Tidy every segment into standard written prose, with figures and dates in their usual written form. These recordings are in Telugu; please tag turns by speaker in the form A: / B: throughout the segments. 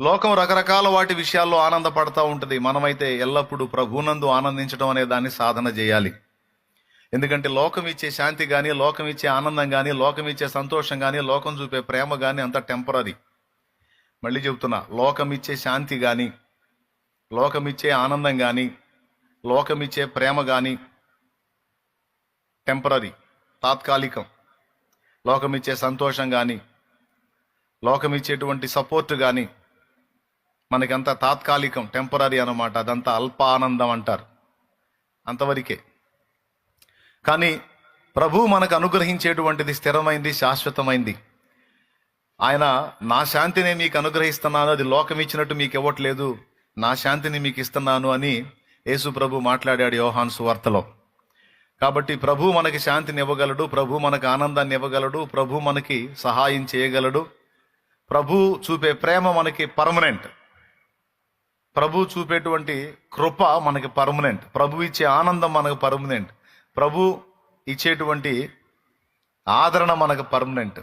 A: లోకం రకరకాల వాటి విషయాల్లో ఆనందపడతా ఉంటుంది. మనమైతే ఎల్లప్పుడూ ప్రభువునందు ఆనందించడం అనే దాన్ని సాధన చేయాలి. ఎందుకంటే లోకం ఇచ్చే శాంతి కానీ, లోకం ఇచ్చే ఆనందం కానీ, లోకం ఇచ్చే సంతోషం కానీ, లోకం చూపే ప్రేమ కానీ అంత టెంపరరీ. మళ్ళీ చెబుతున్నా, లోకం ఇచ్చే శాంతి కానీ, లోకం ఇచ్చే ఆనందం కానీ, లోకం ఇచ్చే ప్రేమ కానీ టెంపరరీ, తాత్కాలికం. లోకం ఇచ్చే సంతోషం కానీ, లోకం ఇచ్చేటువంటి సపోర్ట్ కానీ మనకంతా తాత్కాలికం, టెంపరరీ అన్నమాట. అదంతా అల్ప ఆనందం అంటారు, అంతవరకే. కానీ ప్రభువు మనకు అనుగ్రహించేటువంటిది స్థిరమైంది, శాశ్వతమైంది. ఆయన నా శాంతిని మీకు అనుగ్రహిస్తున్నాను, అది లోకం ఇచ్చినట్టు మీకు ఇవ్వట్లేదు, నా శాంతిని మీకు ఇస్తున్నాను అని యేసు ప్రభు మాట్లాడాడు యోహాను సువార్తలో. కాబట్టి ప్రభు మనకి శాంతిని ఇవ్వగలడు, ప్రభు మనకు ఆనందాన్ని ఇవ్వగలడు, ప్రభు మనకి సహాయం చేయగలడు. ప్రభు చూపే ప్రేమ మనకి పర్మనెంట్, ప్రభు చూపేటువంటి కృప మనకి పర్మనెంట్, ప్రభు ఇచ్చే ఆనందం మనకు పర్మనెంట్, ప్రభు ఇచ్చేటువంటి ఆదరణ మనకు పర్మనెంట్,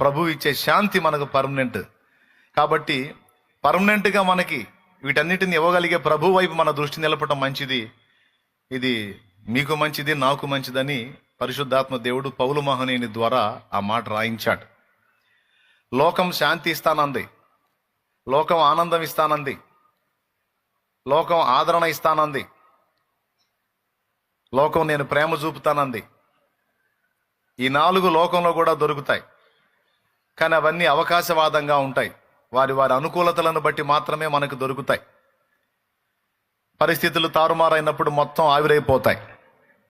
A: ప్రభు ఇచ్చే శాంతి మనకు పర్మనెంట్. కాబట్టి పర్మనెంట్గా మనకి వీటన్నిటిని ఇవ్వగలిగే ప్రభు వైపు మన దృష్టి నిలపటం మంచిది. ఇది మీకు మంచిది, నాకు మంచిదని పరిశుద్ధాత్మ దేవుడు పౌలు మహనీయుని ద్వారా ఆ మాట రాయించాడు. లోకం శాంతి ఇస్తానంది, లోకం ఆనందం ఇస్తానంది, లోకం ఆదరణ ఇస్తానంది, లోకం నేను ప్రేమ చూపుతానంది. ఈ 4 లోకంలో కూడా దొరుకుతాయి, కానీ అవన్నీ అవకాశవాదంగా ఉంటాయి. వారి వారి అనుకూలతలను బట్టి మాత్రమే మనకు దొరుకుతాయి. పరిస్థితులు తారుమారైనప్పుడు మొత్తం ఆవిరైపోతాయి.